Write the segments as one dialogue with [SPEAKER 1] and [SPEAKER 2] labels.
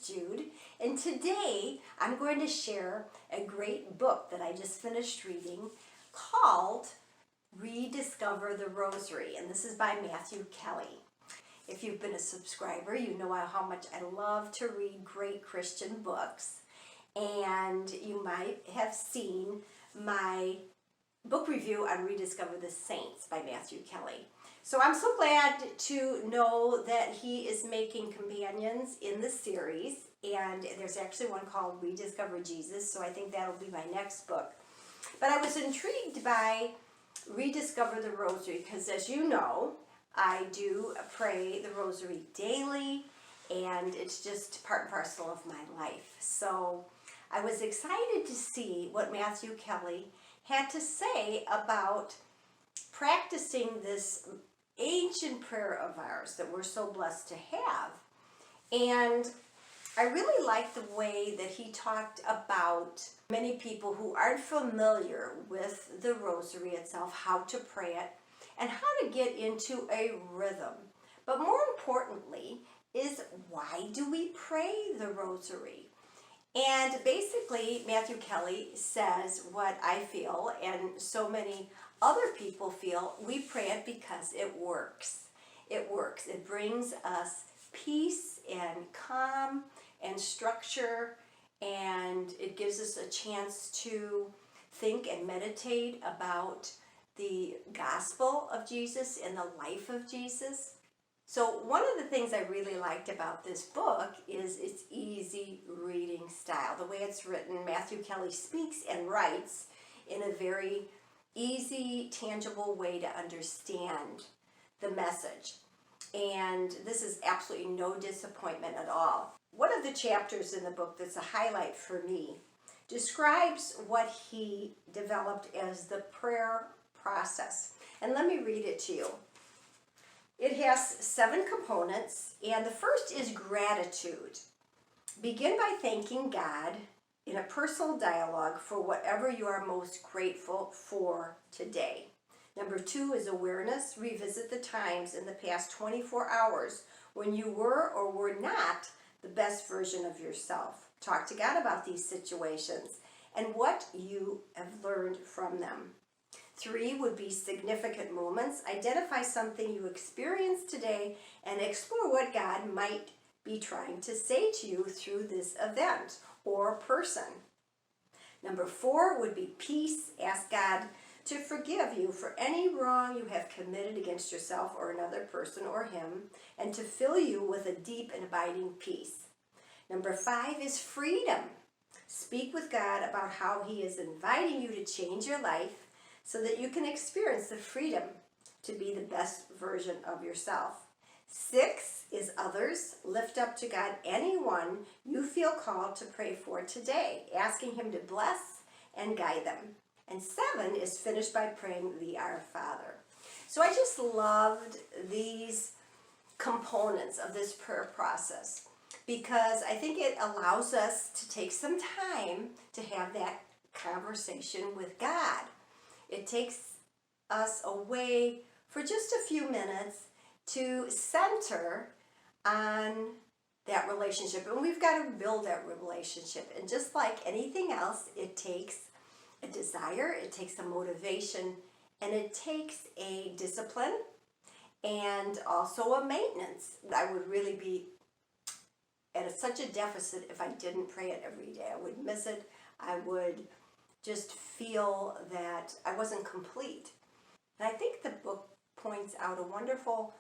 [SPEAKER 1] Jude, and today I'm going to share a great book that I just finished reading called Rediscover the Rosary, and this is by Matthew Kelly. If you've been a subscriber, you know how much I love to read great Christian books, and you might have seen my book review on Rediscover the Saints by Matthew Kelly. So I'm so glad to know that he is making companions in the series, and there's actually one called Rediscover Jesus, so I think that'll be my next book. But I was intrigued by Rediscover the Rosary because, as you know, I do pray the Rosary daily, and it's just part and parcel of my life. So I was excited to see what Matthew Kelly had to say about practicing this ancient prayer of ours that we're so blessed to have. And I really liked the way that he talked about many people who aren't familiar with the Rosary itself, how to pray it, and how to get into a rhythm. But more importantly is, why do we pray the Rosary? And basically, Matthew Kelly says what I feel, and so many other people feel: we pray it because it works. It works. It brings us peace and calm and structure, and it gives us a chance to think and meditate about the gospel of Jesus and the life of Jesus. So one of the things I really liked about this book is its easy reading style. The way it's written, Matthew Kelly speaks and writes in a very easy, tangible way to understand the message. And this is absolutely no disappointment at all. One of the chapters in the book that's a highlight for me describes what he developed as the prayer process. And let me read it to you. It has 7 components, and the first is gratitude. Begin by thanking God in a personal dialogue for whatever you are most grateful for today. Number 2 is awareness. Revisit the times in the past 24 hours when you were or were not the best version of yourself. Talk to God about these situations and what you have learned from them. 3 would be significant moments. Identify something you experienced today and explore what God might be trying to say to you through this event or person. Number 4 would be peace. Ask God to forgive you for any wrong you have committed against yourself or another person or him, and to fill you with a deep and abiding peace. Number 5 is freedom. Speak with God about how he is inviting you to change your life so that you can experience the freedom to be the best version of yourself. 6 is others. Lift up to God anyone you feel called to pray for today, asking him to bless and guide them. And 7 is finished by praying the Our Father. So I just loved these components of this prayer process because I think it allows us to take some time to have that conversation with God. It takes us away for just a few minutes to center on that relationship. And we've got to build that relationship. And just like anything else, it takes a desire, it takes a motivation, and it takes a discipline and also a maintenance. I would really be at such a deficit if I didn't pray it every day. I would miss it. I would just feel that I wasn't complete. And I think the book points out a wonderful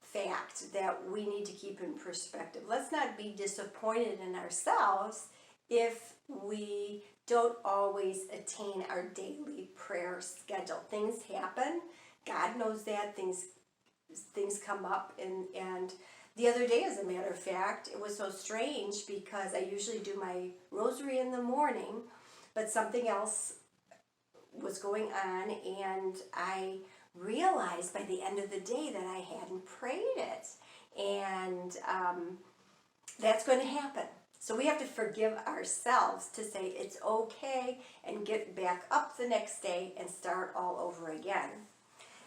[SPEAKER 1] fact that we need to keep in perspective. Let's not be disappointed in ourselves if we don't always attain our daily prayer schedule. Things happen. God knows that. Things come up. And the other day, as a matter of fact, it was so strange because I usually do my rosary in the morning, but something else was going on, and I realized by the end of the day that I hadn't prayed it. And that's going to happen. So we have to forgive ourselves to say it's okay and get back up the next day and start all over again.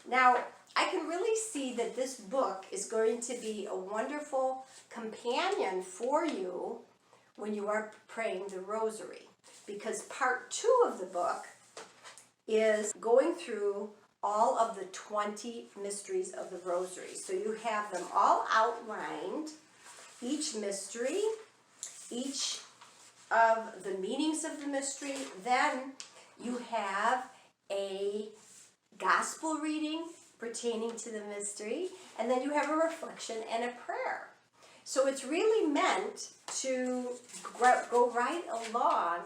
[SPEAKER 1] Now, I can really see that this book is going to be a wonderful companion for you when you are praying the rosary, because part 2 of the book is going through all of the 20 mysteries of the rosary. So you have them all outlined, each mystery, each of the meanings of the mystery. Then you have a gospel reading pertaining to the mystery, and then you have a reflection and a prayer. So it's really meant to go right along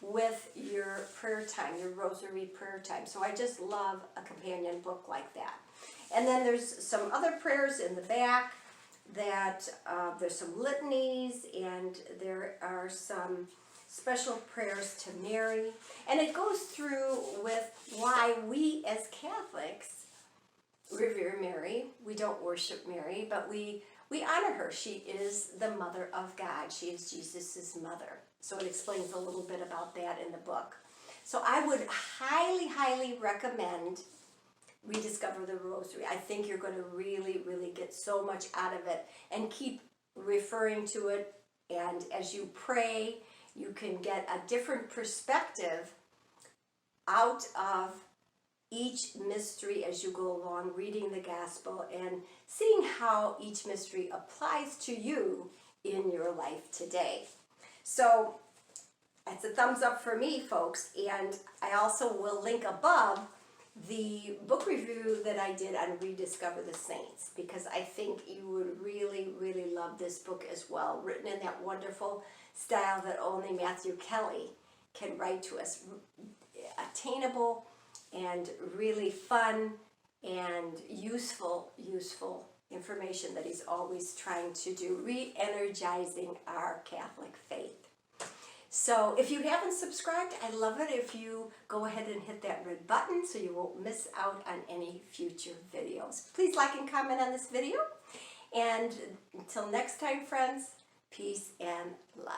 [SPEAKER 1] with your prayer time, your rosary prayer time. So I just love a companion book like that. And then there's some other prayers in the back that there's some litanies, and there are some special prayers to Mary. And it goes through with why we as Catholics revere Mary. We don't worship Mary, but we honor her. She is the Mother of God. She is Jesus' mother. So it explains a little bit about that in the book. So I would highly, highly recommend Rediscover the Rosary. I think you're going to really, really get so much out of it, and keep referring to it. And as you pray, you can get a different perspective out of each mystery as you go along, reading the gospel and seeing how each mystery applies to you in your life today. So that's a thumbs up for me, folks. And I also will link above the book review that I did on Rediscover the Saints, because I think you would really, really love this book as well, written in that wonderful style that only Matthew Kelly can write to us. Attainable and really fun and useful information that he's always trying to do, re-energizing our Catholic faith. So if you haven't subscribed, I'd love it if you go ahead and hit that red button so you won't miss out on any future videos. Please like and comment on this video. And until next time, friends, peace and love.